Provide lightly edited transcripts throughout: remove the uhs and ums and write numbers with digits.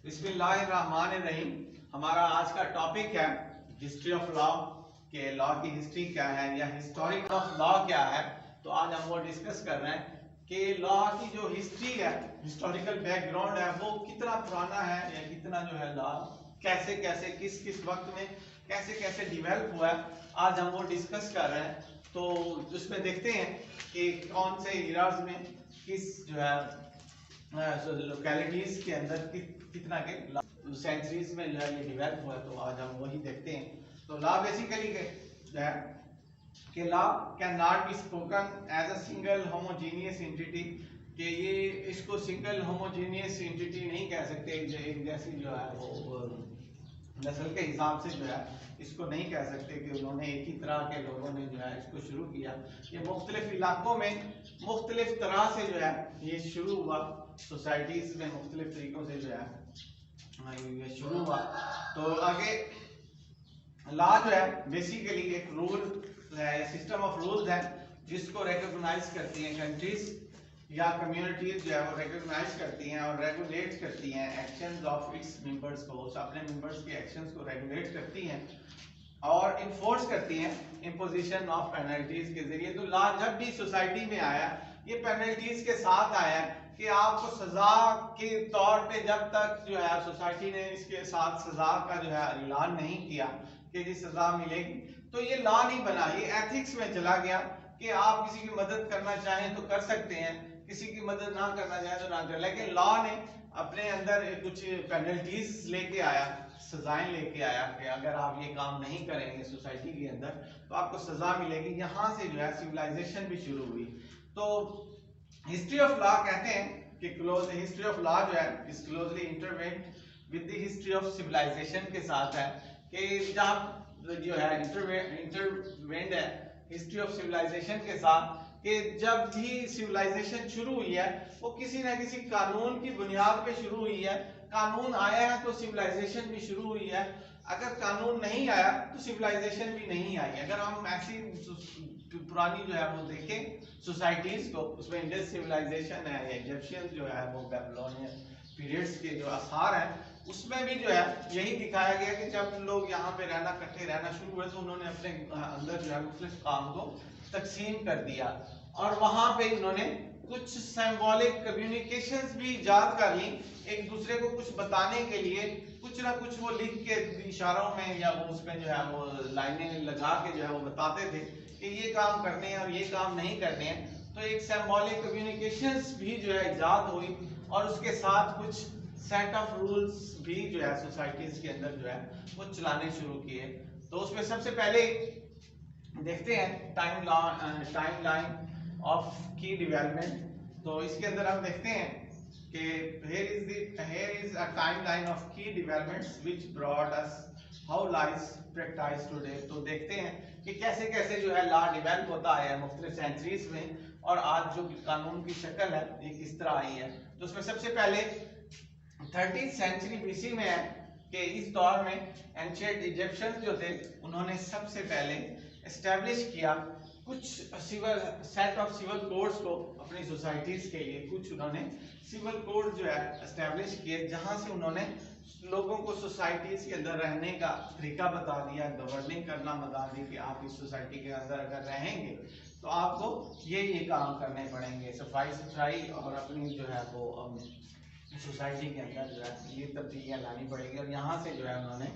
बिस्मिल्लाहिर्रहमानिर्रहीम। हमारा आज का टॉपिक है हिस्ट्री ऑफ लॉ के लॉ की हिस्ट्री क्या है या हिस्टोरिक ऑफ लॉ क्या है। तो आज हम वो डिस्कस कर रहे हैं कि लॉ की जो हिस्ट्री है, हिस्टोरिकल बैकग्राउंड है, वो कितना पुराना है या कितना जो है लॉ कैसे कैसे किस किस वक्त में कैसे कैसे डिवेल्प हुआ है, आज हम वो डिस्कस कर रहे हैं। तो उसमें देखते हैं कि कौन से इराज में किस जो है लोकेलिटीज के अंदर कितना के सेंचुरीज में जो है ये डिवेल्प हुआ है। तो आज हम वही देखते हैं। तो लॉ बेसिकली जो है कि law can not be spoken as a single homogeneous entity, कि ये इसको सिंगल होमोजीनियस एंटिटी नहीं कह सकते, जो एक जैसी जो है वो नस्ल के हिसाब से जो है इसको नहीं कह सकते कि उन्होंने एक ही तरह के लोगों ने जो है इसको शुरू किया। ये मुख्तलिफ इलाकों में मुख्तलिफ तरह से जो है ये शुरू हुआ, सोसाइटीज में मुख्तलिफ तरीकों से जो है ये शुरू हुआ। तो आगे लॉ जो है बेसिकली एक रूल है, सिस्टम ऑफ रूल्स है जिसको रिकॉग्नाइज करती हैं कंट्रीज या कम्युनिटीज जो है वो रिकॉग्नाइज करती हैं और रेगुलेट करती हैं एक्शंस ऑफ इट्स मेंबर्स को, अपने मेंबर्स के एक्शंस को रेगुलेट करती हैं और इन्फोर्स करती हैं इम्पोजिशन ऑफ पेनल्टीज के जरिए। तो लॉ जब भी सोसाइटी में आया ये पेनल्टीज के साथ आया कि आपको सजा के तौर पे जब तक जो है सोसाइटी ने इसके साथ सजा का जो है ऐलान नहीं किया कि जी सजा मिलेगी, तो ये लॉ नहीं बना, ये एथिक्स में चला गया कि आप किसी की मदद करना चाहें तो कर सकते हैं, किसी की मदद ना करना चाहे तो ना कर। लेकिन लॉ ने अपने अंदर कुछ पेनल्टीज लेके आया, सजाएं लेके आया कि अगर आप ये काम नहीं करेंगे सोसाइटी के अंदर तो आपको सजा मिलेगी। यहाँ से जो है सिविलाइजेशन भी शुरू हुई। तो हिस्ट्री ऑफ लॉ कहते हैं कि हिस्ट्री ऑफ लॉ जो है is closely intertwined with the history of civilisation के साथ है, कि जहाँ जो है इंटरवेंट है हिस्ट्री ऑफ सिविलाइजेशन के साथ, कि जब भी सिविलाइजेशन शुरू हुई है वो किसी ना किसी कानून की बुनियाद पे शुरू हुई है। कानून आया है तो सिविलाइजेशन भी शुरू हुई है, अगर कानून नहीं आया तो सिविलाइजेशन भी नहीं आई। अगर हम ऐसी पुरानी जो है वो देखें सोसाइटीज को, उसमें इंडस सिविलाइजेशन है या इजिप्शियन जो है वो बेबीलोनियन पीरियड्स के जो आसार हैं उसमें भी जो है यही दिखाया गया कि जब लोग यहाँ पे रहना इकट्ठे रहना शुरू हुए तो उन्होंने अपने अंदर जो है मुख्तलिफ काम को तकसीम कर दिया और वहां पे उन्होंने कुछ सिंबॉलिक कम्युनिकेशंस भी इजाद कर ली, एक दूसरे को कुछ बताने के लिए कुछ ना कुछ वो लिख के इशारों में या वो उसमें जो है वो लाइनें लगा के जो है वो बताते थे कि ये काम करने हैं और ये काम नहीं करने हैं। तो एक सिंबॉलिक कम्युनिकेशंस भी जो है इजाद हुई और उसके साथ कुछ सेट ऑफ रूल्स भी जो है सोसाइटीज के अंदर जो है वो चलाने शुरू किए। तो उसमें सबसे पहले देखते हैं टाइमलाइन ऑफ की डेवलपमेंट। तो इसके अंदर हम देखते हैं कि here is a timeline of key developments which brought us how lies practiced today। तो देखते हैं कि कैसे कैसे जो है लॉ डेवलप होता है मुख्तलिफ सेंचुरीज में और आज जो कानून की शक्ल है ये किस तरह आई है। तो उसमें सबसे पहले 13th सेंचुरी बीसी में है कि इस दौर में एंशिएंट इजिप्शियंस जो थे उन्होंने सबसे पहले एस्टेब्लिश किया कुछ civil set of civil codes को अपनी सोसाइटीज के लिए। कुछ उन्होंने सिविल कोड जो है एस्टेब्लिश किए जहां से उन्होंने लोगों को सोसाइटीज के अंदर रहने का तरीका बता दिया, गवर्निंग करना बता दी कि आप इस सोसाइटी के अंदर अगर रहेंगे तो आपको ये काम करने पड़ेंगे, सफाई सुथराई और अपनी जो है वो सोसाइटी के अंदर जो है ये तब्दीलियां लानी पड़ेगी। और यहाँ से जो है उन्होंने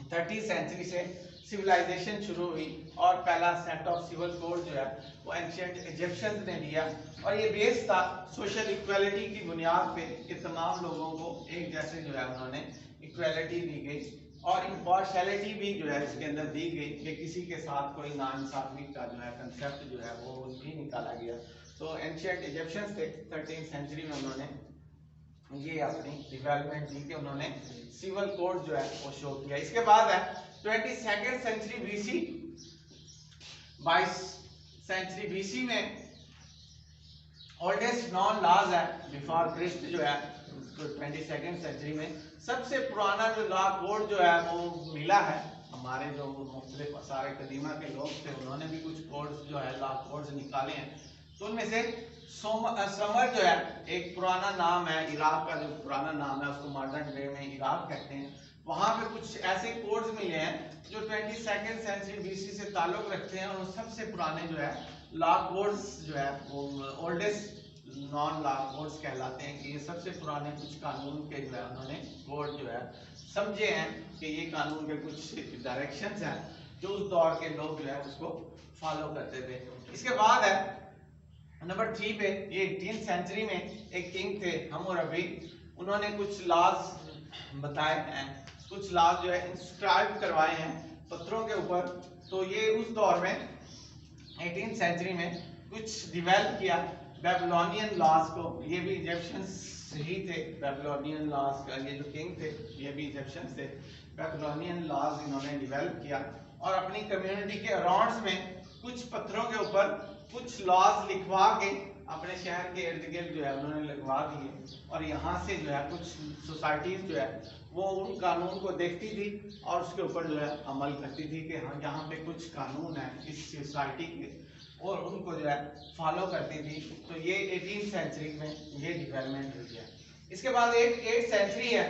30th सेंचुरी से सिविलाइजेशन शुरू हुई और पहला सेट ऑफ सिविल कोड जो है वो एंशिएंट इजिप्शियंस ने दिया और ये बेस था सोशल इक्वालिटी की बुनियाद पे कि तमाम लोगों को एक जैसे जो है उन्होंने इक्वालिटी दी गई और इम्पार्शियलिटी भी जो है इसके अंदर दी गई कि किसी के साथ कोई नाइंसाफी का जो है कंसेप्ट जो है वो भी निकाला गया। तो एंशिएंट इजिप्शियंस थे 13th सेंचुरी में उन्होंने ये अपनी डेवलपमेंट दी कि उन्होंने सिविल कोड जो है वो शो किया। इसके बाद है 22nd century BC, 22 century BC में ओल्डेस्ट नॉन लॉज है बिफोर क्रिस्ट जो है। तो 22nd सेंचुरी में सबसे पुराना जो लॉ कोड जो है वो मिला है। हमारे जो मुख्तलिफ आसार कदीमा के लोग थे उन्होंने भी कुछ कोड्स जो है लॉ कोड्स निकाले हैं। तो उनमें से समर जो है एक पुराना नाम है, इराक का जो पुराना नाम है उसको मॉडर्न डे में इराक कहते हैं। वहां पे कुछ ऐसे कोड्स मिले हैं जो 22nd सेंचुरी बीसी से ताल्लुक रखते हैं, और सबसे पुराने जो है लॉ कोड्स जो है वो ओल्डेस्ट नॉन लॉ कोड्स कहलाते हैं कि ये सबसे पुराने कुछ कानून के जो है उन्होंने कोड जो है समझे हैं कि ये कानून के कुछ डायरेक्शंस हैं जो उस दौर के लोग जो है उसको फॉलो करते थे। इसके बाद है नंबर 3 पे, ये 18th सेंचुरी में एक किंग थे हम्मुरबी, उन्होंने कुछ लॉज बताए हैं, कुछ लॉज जो है इंस्क्राइब करवाए हैं पत्थरों के ऊपर। तो ये उस दौर में 18th सेंचुरी में कुछ डिवेल्प किया बेबीलोनियन लॉज को। ये भी इजिप्शियंस ही थे, बेबीलोनियन लॉज का ये जो किंग थे ये भी इजिप्शियंस थे। बेबीलोनियन लॉज इन्होंने डिवेल्प किया और अपनी कम्युनिटी के अराउंड्स में कुछ पत्थरों के ऊपर कुछ लॉज लिखवा के अपने शहर के इर्द गिर्द जो है उन्होंने लगवा दिए, और यहाँ से जो है कुछ सोसाइटीज जो है वो उन कानून को देखती थी और उसके ऊपर जो है अमल करती थी कि हाँ यहाँ पे कुछ कानून है इस सोसाइटी के, और उनको जो है फॉलो करती थी। तो ये 18th सेंचुरी में ये डेवलपमेंट हुई है। इसके बाद एक 8th सेंचुरी है,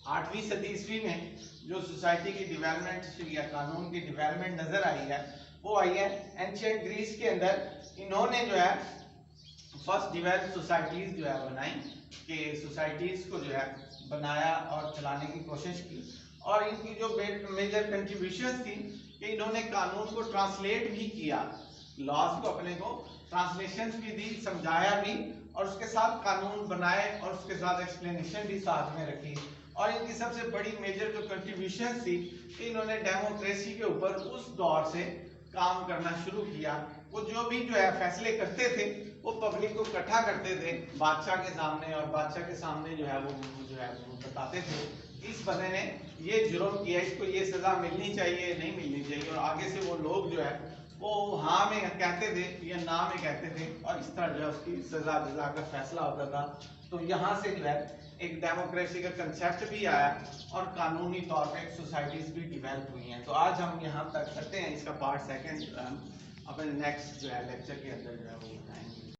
8वीं सदी ईस्वी में जो सोसाइटी की डेवलपमेंट या कानून की डेवलपमेंट नजर आई है वो आई है एंशिएंट ग्रीस के अंदर। इन्होंने जो है फर्स्ट डेवलप्ड सोसाइटीज जो है बनाई, कि सोसाइटीज को जो है बनाया और चलाने की कोशिश की, और इनकी जो मेजर कंट्रीब्यूशन थी कि इन्होंने कानून को ट्रांसलेट भी किया, लॉज को अपने को ट्रांसलेशन भी दी, समझाया भी, और उसके साथ कानून बनाए और उसके साथ एक्सप्लेनेशन भी साथ में रखी। और इनकी सबसे बड़ी मेजर जो कंट्रीब्यूशन थी कि इन्होंने डेमोक्रेसी के ऊपर उस दौर से काम करना शुरू किया। वो जो भी जो है फैसले करते थे वो पब्लिक को इकट्ठा करते थे बादशाह के सामने, और बादशाह के सामने जो है वो बताते थे इस बंदे ने ये जुर्म किया, इसको ये सजा मिलनी चाहिए नहीं मिलनी चाहिए, और आगे से वो लोग जो है वो हाँ में कहते थे या ना में कहते थे, और इस तरह जो है उसकी सजा का फैसला होता था। तो यहाँ से जो है एक डेमोक्रेसी का कंसेप्ट भी आया और कानूनी तौर पे सोसाइटीज भी डिवेल्प हुई हैं। तो आज हम यहाँ तक करते हैं, इसका पार्ट सेकंड अपने नेक्स्ट जो है लेक्चर के अंदर जो है वो बताएंगे।